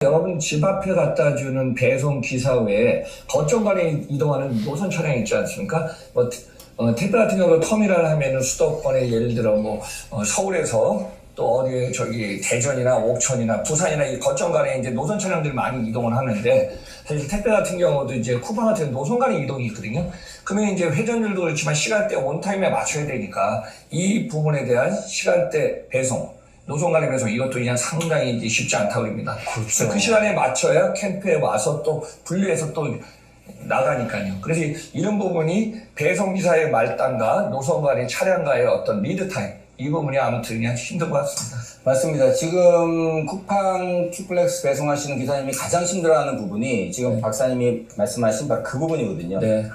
여러분 집 앞에 갖다 주는 배송 기사 외에 거점 간에 이동하는 노선 차량이 있지 않습니까? 택배 같은 경우 터미널 하면은 수도권에 예를 들어 서울에서 또 어디에 대전이나 옥천이나 부산이나 이 거점 간에 이제 노선 차량들이 많이 이동을 하는데, 사실 택배 같은 경우도 이제 쿠팡 같은 노선 간의 이동이 있거든요. 그러면 이제 회전율도 그렇지만 시간대 온타임에 맞춰야 되니까 이 부분에 대한 시간대 배송, 노선 간의 배송, 이것도 그냥 상당히 이제 쉽지 않다고 합니다. 그렇죠. 그 시간에 맞춰야 캠프에 와서 또 분류해서 또 나가니까요. 그래서 이런 부분이 배송기사의 말단과 노선 간의 차량과의 어떤 리드 타임, 이 부분이 아무튼 그냥 힘든 것 같습니다. 맞습니다. 지금 쿠팡 퀵플렉스 배송하시는 기사님이 가장 힘들어하는 부분이 지금 박사님이 말씀하신 바로 그 부분이거든요. 네.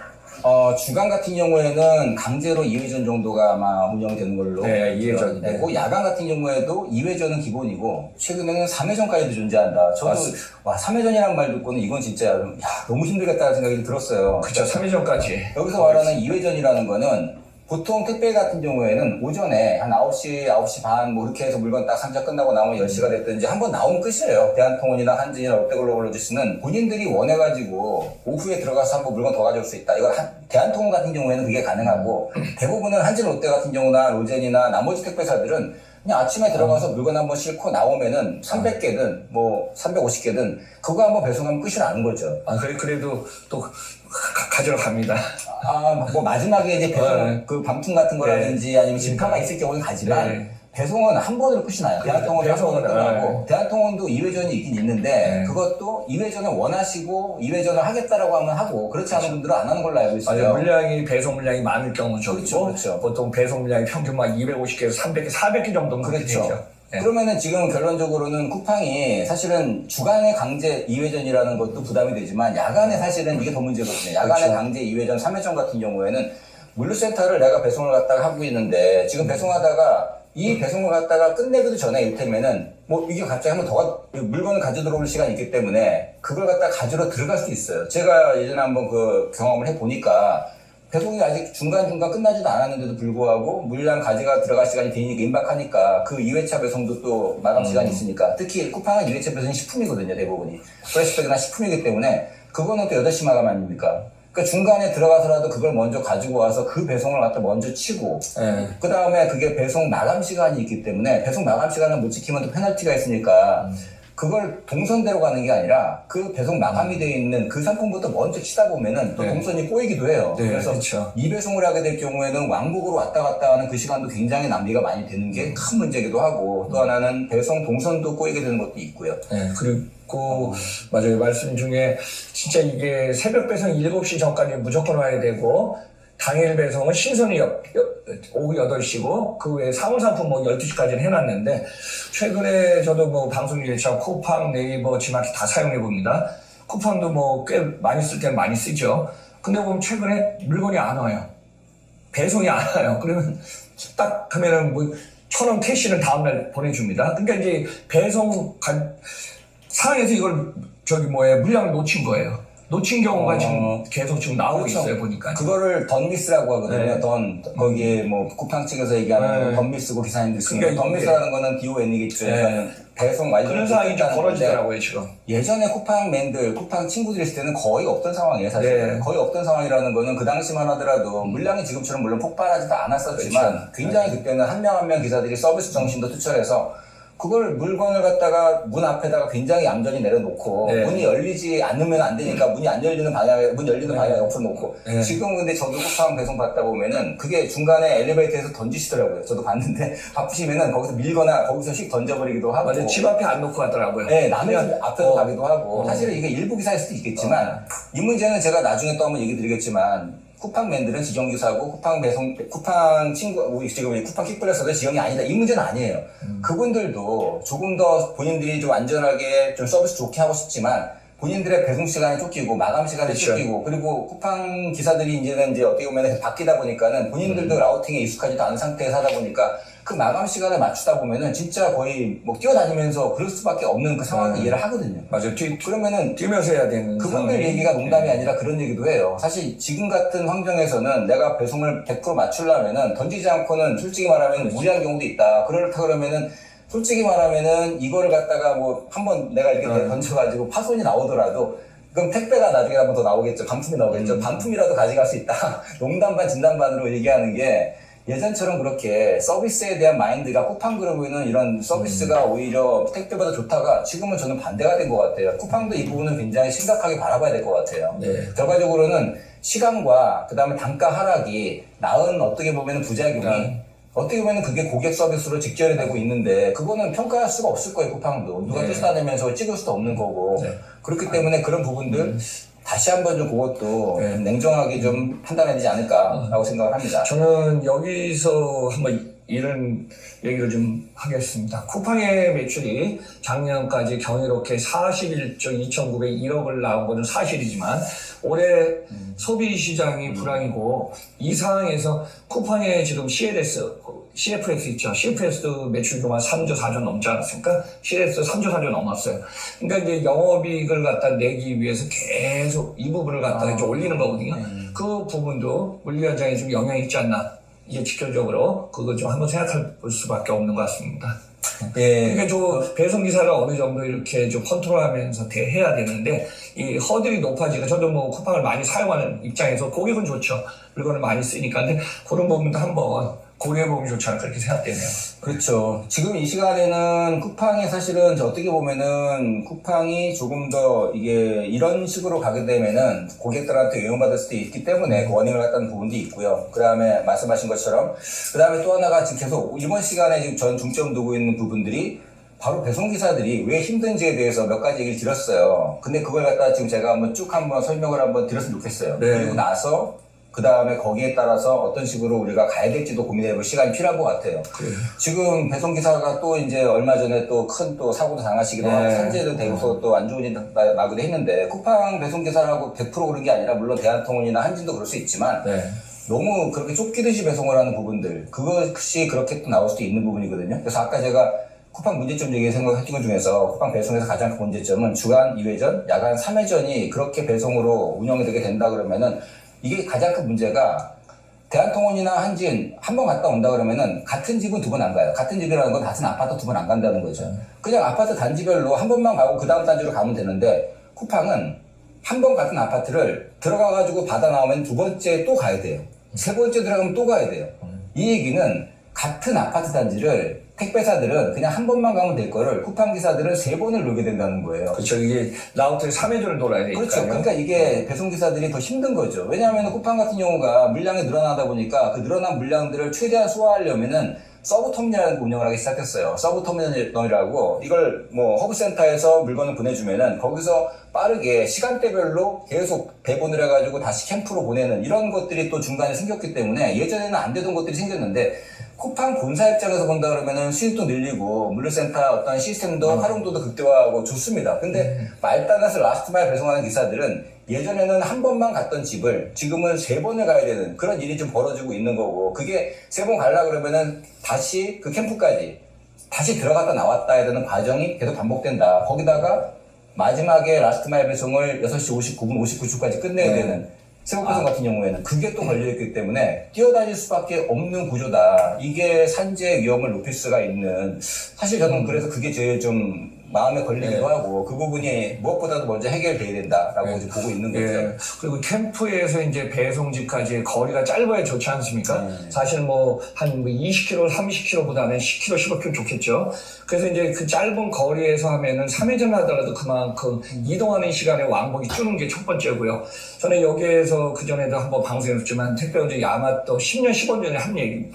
주간 같은 경우에는 강제로 2회전 정도가 아마 운영되는 걸로 네, 2회전 되고, 야간 같은 경우에도 2회전은 기본이고 최근에는 3회전까지도 존재한다. 저도 와, 3회전이라는 말 듣고는 이건 진짜 너무 힘들겠다는 생각이 들었어요. 그렇죠. 3회전까지. 여기서 말하는 2회전이라는 거는 보통 택배 같은 경우에는 오전에 한 9시, 9시 반 이렇게 해서 물건 딱 상자 끝나고 나오면 10시가 됐든지 한번 나오면 끝이에요. 대한통운이나 한진이나 롯데글로벌로지스는 본인들이 원해가지고 오후에 들어가서 한번 물건 더 가져올 수 있다. 이거 대한통운 같은 경우에는 그게 가능하고, 대부분은 한진, 롯데 같은 경우나 로젠이나 나머지 택배사들은 그냥 아침에 들어가서 물건 한번 싣고 나오면은 300개든 350개든 그거 한번 배송하면 끝이 나는 거죠. 그래도 또 가지러 갑니다. 마지막에 이제 배송, 그 방풍 같은 거라든지 아니면 집파가 있을 경우는 가지만, 배송은 한 번으로 끝이 나요. 대한통운은 한 번으로 끝나고, 대한통운도 2회전이 있긴 있는데, 그것도 2회전을 원하시고 2회전을 하겠다라고 하면 하고, 그렇지 않은 분들은 안 하는 걸로 알고 있어요. 배송 물량이 많을 경우 그렇죠. 보통 배송 물량이 평균 250개에서 300개, 400개 정도는 그렇죠. 되죠. 그러면은 지금 결론적으로는 쿠팡이 사실은 주간에 강제 2회전이라는 것도 부담이 되지만, 야간에 사실은 이게 더 문제거든요. 야간에 그렇죠. 강제 2회전, 3회전 같은 경우에는 물류센터를 내가 배송을 갖다가 하고 있는데, 지금 배송하다가 이 배송을 갖다가 끝내기도 전에 이를테면은 이게 갑자기 한번 더 물건을 가져 들어올 시간이 있기 때문에 그걸 갖다가 가지러 들어갈 수 있어요. 제가 예전에 한번 그 경험을 해보니까, 배송이 아직 중간중간 끝나지도 않았는데도 불구하고 물량 가지가 들어갈 시간이 되니까 임박하니까 그 2회차 배송도 또 마감 시간이 있으니까, 특히 쿠팡은 2회차 배송이 식품이거든요, 대부분이. 프레시백이나 식품이기 때문에 그거는 또 8시 마감 아닙니까? 그러니까 중간에 들어가서라도 그걸 먼저 가지고 와서 그 배송을 갖다 먼저 치고, 그 다음에 그게 배송 마감 시간이 있기 때문에 배송 마감 시간을 못 지키면 또 페널티가 있으니까 그걸 동선대로 가는 게 아니라 그 배송 마감이 되어 있는 그 상품부터 먼저 치다 보면은 또 동선이 꼬이기도 해요. 그래서 그렇죠. 이 배송을 하게 될 경우에는 왕복으로 왔다 갔다 하는 그 시간도 굉장히 낭비가 많이 되는 게 큰 문제이기도 하고, 또 하나는 배송 동선도 꼬이게 되는 것도 있고요. 그리고 맞아요. 말씀 중에 진짜 이게 새벽 배송 7시 전까지 무조건 와야 되고, 당일 배송은 신선이 오후 8시고, 그 외에 상호상품 12시까지는 해놨는데, 최근에 저도 방송 일처럼 쿠팡, 네이버, 지마켓 다 사용해 봅니다. 쿠팡도 꽤 많이 쓸 때는 많이 쓰죠. 근데 보면 최근에 물건이 안 와요. 배송이 안 와요. 그러면 딱 하면은 1,000원 캐시를 다음날 보내줍니다. 그러니까 이제 배송 상황에서 이걸 물량을 놓친 거예요. 놓친 경우가 지금 계속 나오고 있어요, 보니까. 그거를 던미스라고 하거든요. 거기에 쿠팡 측에서 얘기하는 던미스고 기사님들 쓰는 던미스라는 거는 DON이겠죠. 배송 완료. 그런 상황이 좀 벌어지더라고요, 지금. 예전에 쿠팡맨들, 쿠팡 친구들이 있을 때는 거의 없던 상황이에요, 사실. 거의 없던 상황이라는 거는 그 당시만 하더라도 물량이 지금처럼 물론 폭발하지도 않았었지만, 굉장히 그때는 한 명 한 명 기사들이 서비스 정신도 투철해서 그걸 물건을 갖다가 문 앞에다가 굉장히 얌전히 내려놓고, 문이 열리지 않으면 안 되니까 문 열리는 방향에 옆으로 놓고, 지금 근데 저도 쿠팡 배송 받다 보면은 그게 중간에 엘리베이터에서 던지시더라고요. 저도 봤는데 바쁘시면은 거기서 밀거나 거기서 씩 던져버리기도 하고. 맞아요. 집 앞에 안 놓고 가더라고요. 남의 집 앞에서 가기도 하고. 사실은 이게 일부 기사일 수도 있겠지만, 이 문제는 제가 나중에 또 한번 얘기 드리겠지만, 쿠팡맨들은 지정기사고 쿠팡 배송, 쿠팡 친구, 지금 쿠팡 퀵플렉스도 지정이 아니다. 이 문제는 아니에요. 그분들도 조금 더 본인들이 좀 안전하게 좀 서비스 좋게 하고 싶지만, 본인들의 배송 시간이 쫓기고 마감 시간이 쫓기고, 그리고 쿠팡 기사들이 이제는 어떻게 보면 바뀌다 보니까는 본인들도 라우팅에 익숙하지도 않은 상태에서 하다 보니까 그 마감 시간을 맞추다 보면은 진짜 거의 뛰어다니면서 그럴 수밖에 없는 그 상황을 이해를 하거든요. 맞아요. 그러면은 뛰면서 해야 되는 그분들 얘기가 농담이 아니라 그런 얘기도 해요. 사실 지금 같은 환경에서는 내가 배송을 100% 맞추려면은 던지지 않고는 솔직히 말하면 무리한 경우도 있다. 그렇다 그러면은 솔직히 말하면은 이거를 갖다가 뭐 한번 내가 이렇게 던져가지고 파손이 나오더라도 그럼 택배가 나중에 한 번 더 나오겠죠. 반품이 나오겠죠. 반품이라도 가져갈 수 있다. 농담 반 진담 반으로 얘기하는 게 예전처럼 그렇게 서비스에 대한 마인드가 쿠팡그룹에는 이런 서비스가 오히려 택배보다 좋다가 지금은 저는 반대가 된 것 같아요. 쿠팡도 이 부분은 굉장히 심각하게 바라봐야 될 것 같아요. 네. 결과적으로는 시간과 그 다음에 단가 하락이 낳은 어떻게 보면 부작용이 어떻게 보면 그게 고객 서비스로 직결이 되고 있는데 그거는 평가할 수가 없을 거예요. 쿠팡도 누가 쫓아다니면서 찍을 수도 없는 거고 그렇기 때문에 그런 부분들 다시 한번 좀 그것도 좀 냉정하게 좀 판단해야 되지 않을까라고 생각을 합니다. 저는 여기서 한번 이런 얘기를 좀 하겠습니다. 쿠팡의 매출이 작년까지 경이롭게 41조 2,901억을 나온 것은 사실이지만 올해 소비 시장이 불황이고 이 상황에서 쿠팡의 지금 CFS 있죠. CFS도 매출 규모가 3조 4조 넘지 않았습니까? CFS 3조 4조 넘었어요. 그러니까 이제 영업이익을 갖다 내기 위해서 계속 이 부분을 갖다가 이제 올리는 거거든요. 그 부분도 물리 현장에 좀 영향이 있지 않나. 이게 직접적으로 그거 좀 한번 생각해 볼 수밖에 없는 것 같습니다. 그러니까 저 배송기사를 어느 정도 이렇게 좀 컨트롤하면서 대해야 되는데 이 허들이 높아지니까 저도 뭐 쿠팡을 많이 사용하는 입장에서 고객은 좋죠. 물건을 많이 쓰니까. 근데 그런 부분도 한번 고려해보면 좋지 않을까 그렇게 생각되네요. 그렇죠. 지금 이 시간에는 쿠팡이 사실은 어떻게 보면은 쿠팡이 조금 더 이게 이런 식으로 가게 되면은 고객들한테 유용받을 수도 있기 때문에 그 원인을 갖다는 부분도 있고요. 그 다음에 말씀하신 것처럼 그 다음에 또 하나가 지금 계속 이번 시간에 지금 전 중점 두고 있는 부분들이 바로 배송기사들이 왜 힘든지에 대해서 몇 가지 얘기를 드렸어요. 근데 그걸 갖다 지금 제가 한번 쭉 한번 설명을 한번 드렸으면 좋겠어요. 그리고 나서 그 다음에 거기에 따라서 어떤 식으로 우리가 가야 될지도 고민해볼 시간이 필요한 것 같아요. 지금 배송기사가 또 이제 얼마 전에 또 큰 또 사고도 당하시기도 하고 산재도 되고서 또 안 좋은 일 나기도 했는데 쿠팡 배송기사라고 100% 그런 게 아니라 물론 대한통운이나 한진도 그럴 수 있지만 너무 그렇게 쫓기듯이 배송을 하는 부분들 그것이 그렇게 또 나올 수도 있는 부분이거든요. 그래서 아까 제가 쿠팡 문제점 얘기 생각했던 것 중에서 쿠팡 배송에서 가장 큰 문제점은 주간 2회전, 야간 3회전이 그렇게 배송으로 운영이 되게 된다 그러면은 이게 가장 큰 문제가 대한통운이나 한진 한 번 갔다 온다 그러면은 같은 집은 두 번 안 가요. 같은 집이라는 건 같은 아파트 두 번 안 간다는 거죠. 그냥 아파트 단지별로 한 번만 가고 그 다음 단지로 가면 되는데 쿠팡은 한 번 같은 아파트를 들어가가지고 받아 나오면 두 번째 또 가야 돼요. 세 번째 들어가면 또 가야 돼요. 이 얘기는 같은 아파트 단지를 택배사들은 그냥 한 번만 가면 될 거를 쿠팡 기사들은 세 번을 놀게 된다는 거예요. 그렇죠. 이게 라우트에 3회전을 돌아야 되니까요. 그렇죠. 그러니까 이게 배송기사들이 더 힘든 거죠. 왜냐하면 쿠팡 같은 경우가 물량이 늘어나다 보니까 그 늘어난 물량들을 최대한 소화하려면은 서브터미널이라는 거 운영을 하기 시작했어요. 서브터미널이라고 이걸 뭐 허브센터에서 물건을 보내주면은 거기서 빠르게 시간대별로 계속 배분을 해가지고 다시 캠프로 보내는 이런 것들이 또 중간에 생겼기 때문에 예전에는 안 되던 것들이 생겼는데 쿠팡 본사 입장에서 본다 그러면은 수익도 늘리고 물류센터 어떤 시스템도 활용도도 극대화하고 좋습니다. 근데 말 따라서 라스트 마일 배송하는 기사들은 예전에는 한 번만 갔던 집을 지금은 세 번을 가야 되는 그런 일이 좀 벌어지고 있는 거고 그게 세 번 가려고 그러면은 다시 그 캠프까지 다시 들어갔다 나왔다 해야 되는 과정이 계속 반복된다. 거기다가 마지막에 라스트 마일 배송을 6시 59분 59초까지 끝내야 되는 새벽 배송 같은 경우에는 그게 또 걸려있기 때문에 뛰어다닐 수밖에 없는 구조다. 이게 산재 위험을 높일 수가 있는 사실 저는 그래서 그게 제일 좀 마음에 걸리기도 하고 그 부분이 무엇보다도 먼저 해결돼야 된다라고 이제 보고 있는 거죠. 그리고 캠프에서 이제 배송지까지 거리가 짧아야 좋지 않습니까? 사실 뭐 한 20km, 30km보다는 10km, 15km 좋겠죠. 그래서 이제 그 짧은 거리에서 하면은 3회전 하더라도 그만큼 이동하는 시간에 왕복이 주는 게 첫 번째고요. 저는 여기에서 그전에도 한번 방송했지만 택배운전 야마토 10년, 15년 전에 한 얘기,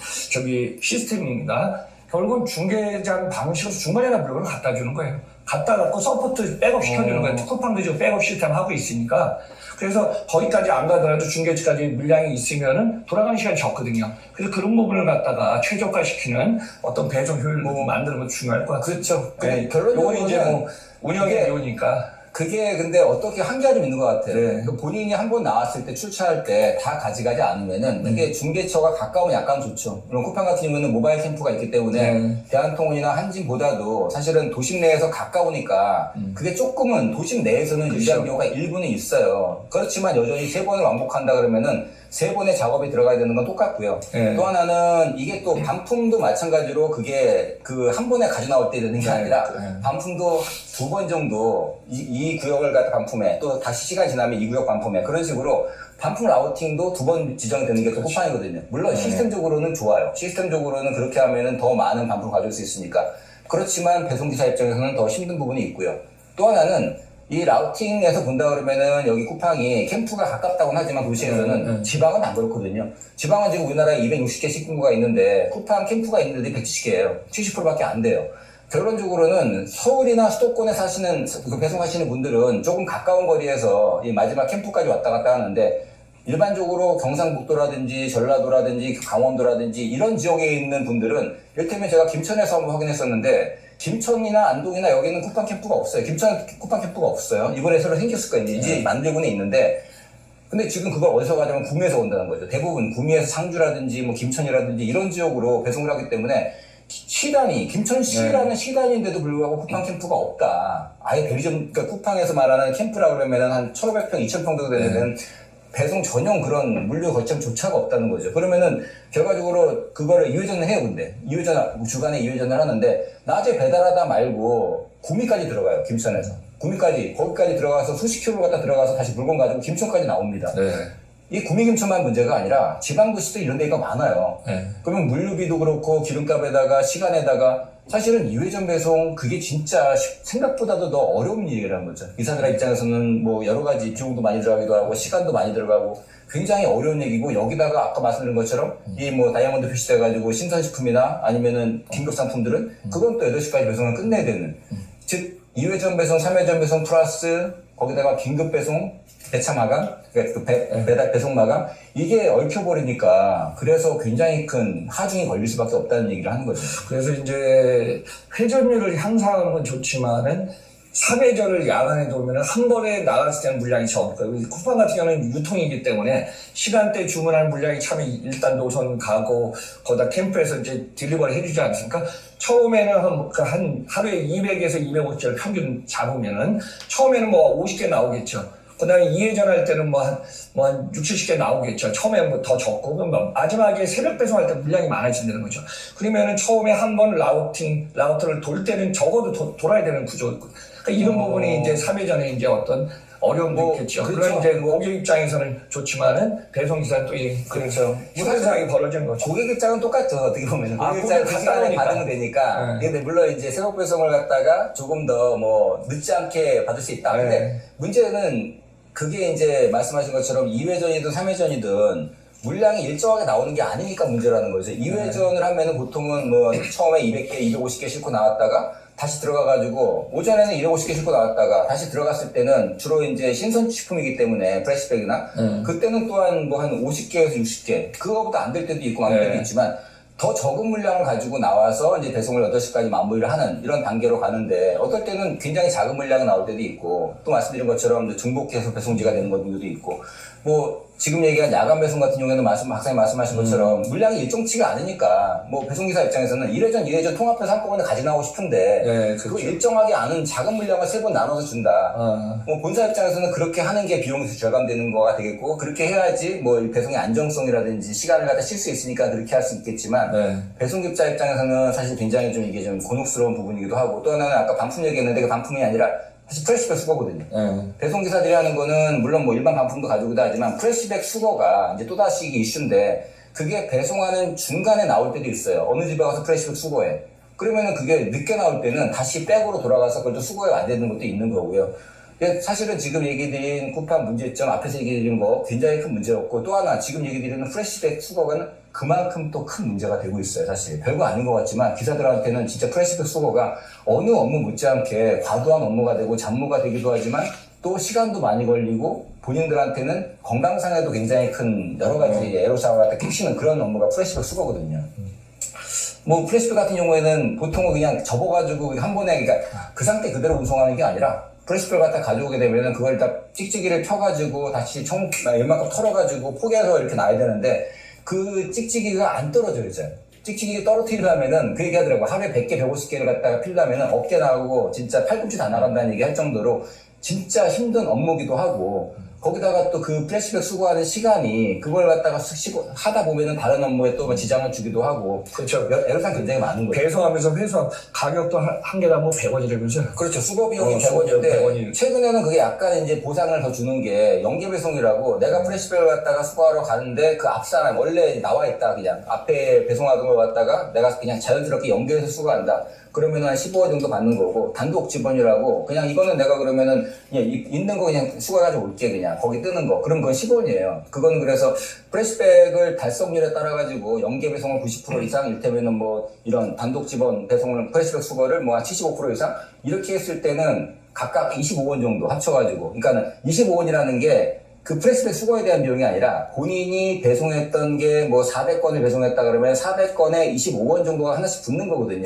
시스템입니다. 결국은 중개장 방식으로 중간에나 물건을 갖다 주는 거예요. 갖다 갖고 서포트 백업 시켜주는 거예요. 쿠팡도 지금 백업 시스템 하고 있으니까. 그래서 거기까지 안 가더라도 중개지까지 물량이 있으면은 돌아가는 시간이 적거든요. 그래서 그런 부분을 갖다가 최적화시키는 어떤 배송 효율을 만드는 것도 중요할 것 같아요. 그렇죠. 결론적으로 이제 뭐 운영의 배우니까. 그게 근데 어떻게 한계가 좀 있는 것 같아요. 그러니까 본인이 한 번 나왔을 때 출차할 때 다 가져가지 않으면은 이게 중개처가 가까우면 약간 좋죠. 물론 쿠팡 같은 경우는 모바일 캠프가 있기 때문에 대한통운이나 한진보다도 사실은 도심 내에서 가까우니까 그게 조금은 도심 내에서는 유리한 경우가 일부는 있어요. 그렇지만 여전히 세 번을 왕복한다 그러면은 3번의 작업이 들어가야 되는 건 똑같고요. 네. 또 하나는 이게 또 반품도 마찬가지로 그게 그 한 번에 가져 나올 때 되는 게 아니라 반품도 2번 정도 이 구역을 갖다 반품해 또 다시 시간 지나면 이 구역 반품해 그런 식으로 반품 라우팅도 2번 지정되는 게 또 쿠팡이거든요. 물론 시스템적으로는 좋아요. 시스템적으로는 그렇게 하면은 더 많은 반품을 가져올 수 있으니까. 그렇지만 배송기사 입장에서는 더 힘든 부분이 있고요. 또 하나는 이 라우팅에서 본다 그러면은 여기 쿠팡이 캠프가 가깝다고는 하지만 도시에서는 지방은 안 그렇거든요. 지방은 지금 우리나라에 260개 식품구가 있는데 쿠팡 캠프가 있는 데이 170개예요. 70%밖에 안 돼요. 결론적으로는 서울이나 수도권에 사시는 배송하시는 분들은 조금 가까운 거리에서 이 마지막 캠프까지 왔다 갔다 하는데 일반적으로 경상북도라든지 전라도라든지 강원도라든지 이런 지역에 있는 분들은 이를테면 제가 김천에서 한번 확인했었는데 김천이나 안동이나 여기는 쿠팡 캠프가 없어요. 김천 쿠팡 캠프가 없어요. 이번에 새로 생겼을 거예요. 이제 만들고는 있는데 근데 지금 그걸 어디서 가져면 구미에서 온다는 거죠. 대부분 구미에서 상주라든지 뭐 김천이라든지 이런 지역으로 배송을 하기 때문에 시단이 김천시라는 시단인데도 불구하고 쿠팡 캠프가 없다. 아예 대리점 그러니까 쿠팡에서 말하는 캠프라 그러면은 한 1,500평, 2,000평 정도 되는 배송 전용 그런 물류 거점조차가 없다는 거죠. 그러면은 결과적으로 그거를 2회전을 해요. 근데 주간에 2회전을 하는데 낮에 배달하다 말고 구미까지 들어가요. 김천에서 거기까지 들어가서 수십 킬로 갖다 들어가서 다시 물건 가지고 김천까지 나옵니다. 네. 이 구미김천만 문제가 아니라 지방도시도 이런 데가 많아요. 네. 그러면 물류비도 그렇고 기름값에다가 시간에다가 사실은 2회전 배송 그게 진짜 생각보다도 더 어려운 일이라는 거죠. 기사들 입장에서는 뭐 여러 가지 비용도 많이 들어가기도 하고 시간도 많이 들어가고 굉장히 어려운 얘기고 여기다가 아까 말씀드린 것처럼 이 뭐 다이아몬드 표시돼가지고 신선식품이나 아니면은 긴급상품들은 그건 또 8시까지 배송을 끝내야 되는 즉 2회전 배송, 3회전 배송 플러스 거기다가 긴급 배송 배차 마감, 그러니까 배달 배송 마감 이게 얽혀버리니까 그래서 굉장히 큰 하중이 걸릴 수밖에 없다는 얘기를 하는 거죠. 그래서 이제 회전율을 향상하는 건 좋지만은 3회전을 야간에 두면은 한 번에 나갔을 때는 물량이 적어요. 쿠팡 같은 경우는 유통이기 때문에 시간대 주문한 물량이 참 일단 노선 가고 거기다 캠프에서 이제 딜리버리 해주지 않습니까? 처음에는 한 하루에 200에서 250개를 평균 잡으면은 처음에는 뭐 50개 나오겠죠. 그 다음에 2회전 할 때는 한 60, 70개 나오겠죠. 처음에 뭐 더 적고, 그럼 마지막에 새벽 배송할 때 물량이 많아진다는 거죠. 그러면은 처음에 한 번 라우터를 돌 때는 적어도 돌아야 되는 구조. 그러니까 이런 부분이 이제 3회전에 이제 어떤 어려움도 있겠죠. 그렇죠. 그런 이제 고객 입장에서는 좋지만은 배송기사는 또 그렇죠. 현상이 벌어지는 거죠. 고객 입장은 똑같죠. 어떻게 보면 고객 입장은 그 시간에 반응이 되니까. 네. 근데 물론 이제 새벽 배송을 갖다가 조금 더 뭐 늦지 않게 받을 수 있다. 근데 문제는 그게 이제 말씀하신 것처럼 2회전이든 3회전이든 물량이 일정하게 나오는 게 아니니까 문제라는 거죠. 2회전을 하면은 보통은 뭐 처음에 200개, 250개 싣고 나왔다가 다시 들어가가지고 오전에는 250개 싣고 나왔다가 다시 들어갔을 때는 주로 이제 신선식품이기 때문에 프레시백이나 그때는 또한 뭐 한 50개에서 60개 그거보다 안 될 때도 있고 많을 때도 있지만 더 적은 물량을 가지고 나와서 이제 배송을 8시까지 마무리를 하는 이런 단계로 가는데 어떨 때는 굉장히 작은 물량이 나올 때도 있고 또 말씀드린 것처럼 중복해서 배송지가 되는 것들도 있고 뭐 지금 얘기한 야간 배송 같은 경우에는 박사님 말씀하신 것처럼 물량이 일정치가 않으니까 뭐 배송기사 입장에서는 1회전, 2회전 통합해서 한꺼번에 가져나오고 싶은데 그렇죠. 그거 일정하게 않은 작은 물량을 3번 나눠서 준다. 뭐 본사 입장에서는 그렇게 하는 게 비용이 절감되는 거가 되겠고 그렇게 해야지 뭐 배송의 안정성이라든지 시간을 갖다 쓸 수 있으니까 그렇게 할 수 있겠지만 배송업자 입장에서는 사실 굉장히 좀 이게 좀 곤혹스러운 부분이기도 하고 또 하나는 아까 반품 얘기했는데 그 반품이 아니라 사실 프레시백 수거거든요. 배송기사들이 하는 거는 물론 뭐 일반 반품도 가지고도 하지만 프레시백 수거가 이제 또다시 이게 이슈인데 그게 배송하는 중간에 나올 때도 있어요. 어느 집에 가서 프레시백 수거해. 그러면은 그게 늦게 나올 때는 다시 백으로 돌아가서 그걸 또 수거가 안 되는 것도 있는 거고요. 사실은 지금 얘기 드린 쿠팡 문제점 앞에서 얘기 드린 거 굉장히 큰 문제였고 또 하나 지금 얘기 드리는 프레시백 수거가 그만큼 또 큰 문제가 되고 있어요. 사실 별거 아닌 것 같지만 기사들한테는 진짜 프레시백 수거가 어느 업무 못지않게 과도한 업무가 되고 잡무가 되기도 하지만 또 시간도 많이 걸리고 본인들한테는 건강상에도 굉장히 큰 여러 가지 애로사항을 갖다 끼치는 그런 업무가 프레시백 수거거든요. 뭐 프레시백 같은 경우에는 보통은 그냥 접어가지고 한 번에 그러니까 그 상태 그대로 운송하는 게 아니라 프레시백을 갖다 가져오게 되면은 그걸 다 찍찍이를 펴가지고 다시 웬만큼 털어가지고 포개서 이렇게 놔야 되는데 그 찍찍이가 안 떨어져요, 이제. 찍찍이 떨어뜨리려면은 그 얘기 하더라고. 하루에 100개, 150개를 갖다가 피려면은 어깨 나가고 진짜 팔꿈치 다 나간다는 얘기 할 정도로 진짜 힘든 업무기도 하고 거기다가 또 그 플래시백 수거하는 시간이 그걸 갖다가 하다 보면은 다른 업무에 또 지장을 주기도 하고 그렇죠. 애로사항 굉장히 많은 거죠. 배송하면서 회수한 가격도 한 개당 뭐 100원이라면서요. 그렇죠. 수거 비용이 수거 비용 100원인데 100원이. 최근에는 그게 약간 이제 보상을 더 주는 게 연계 배송이라고 내가 플래시백을 갖다가 수거하러 가는데 그 앞 사람 원래 나와 있다 그냥 앞에 배송하던 걸 갖다가 내가 그냥 자연스럽게 연계해서 수거한다. 그러면 한 15원 정도 받는 거고 단독 지번이라고 그냥 이거는 내가 그러면은 그냥 있는 거 그냥 수거해가지고 올게 그냥 거기 뜨는 거 그럼 그건 10원이에요. 그거는 그래서 플래시백을 달성률에 따라 가지고 연계 배송을 90% 이상 일테면은 뭐 이런 단독 지번 배송을 플래시백 수거를 뭐 한 75% 이상 이렇게 했을 때는 각각 25원 정도 합쳐가지고 그러니까는 25원이라는 게 그 플래시백 수거에 대한 비용이 아니라 본인이 배송했던 게 뭐 400건을 배송했다 그러면 400건에 25원 정도가 하나씩 붙는 거거든요.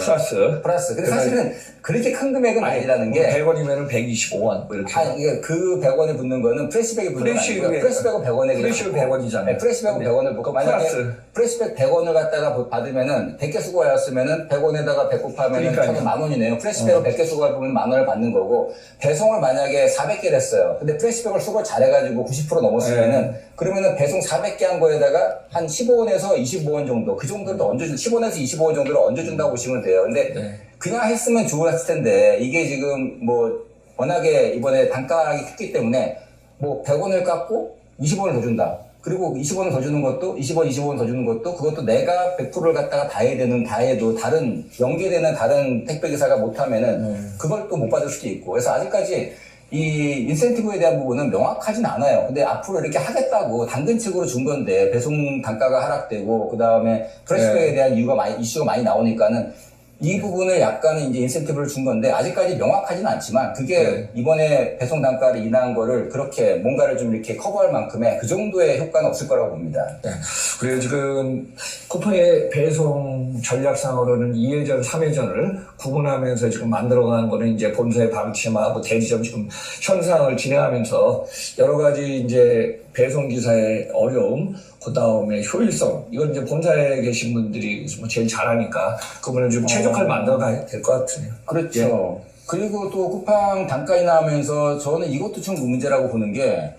플러스. 근데 사실은 그렇게 큰 금액은 아니라는 게 100원이면은 125원 뭐 이렇게. 아니, 이게 그 100원에 붙는 거는 프레시백이 붙는 거 아니고요. 프레시백은 100원에 프레시백 100원이잖아요. 네, 프레시백은 100원을 붙고 만약에 프레시백 100원을 갖다가 받으면은 100개 수거하였으면은 100원에다가 100 곱하면은 그러니까요. 만 원이네요. 프레시백을 100개 수거해 보면 만 원을 받는 거고 배송을 만약에 400개를 했어요. 근데 프레시백을 수거를 잘해가지고 90% 넘었으면은 그러면은 배송 400개 한 거에다가 한 15원에서 25원 정도 그 정도를 더 얹어준 10원에서 25원 정도를 얹어준다고 보시면 돼요. 근데 그냥 했으면 좋았을 텐데 이게 지금 뭐 워낙에 이번에 단가가 컸기 때문에 뭐 100원을 깎고 20원을 더 준다. 그리고 20원을 더 주는 것도 20원 더 주는 것도 그것도 내가 100%를 갖다가 다 해도 다른 연계되는 다른 택배기사가 못하면은 그걸 또 못 받을 수도 있고 그래서 아직까지 이 인센티브에 대한 부분은 명확하진 않아요. 근데 앞으로 이렇게 하겠다고 당근책으로 준 건데 배송 단가가 하락되고 그 다음에 프레시백에 대한 이슈가 많이 나오니까는 이 부분을 약간은 이제 인센티브를 준 건데 아직까지 명확하진 않지만 그게 이번에 배송 단가를 인하한 거를 그렇게 뭔가를 좀 이렇게 커버할 만큼의 그 정도의 효과는 없을 거라고 봅니다. 네. 그리고 지금 쿠팡의 배송 전략상으로는 2회전, 3회전을 구분하면서 지금 만들어가는 거는 이제 본사의 방침하고 대리점 지금 현상을 진행하면서 여러 가지 이제 배송기사의 어려움, 그 다음에 효율성, 이건 이제 본사에 계신 분들이 뭐 제일 잘하니까 그분을 좀 최적화를 만들어가야 될 것 같으네요. 그렇죠. 그리고 또 쿠팡 단가 인하하면서 저는 이것도 좀 문제라고 보는 게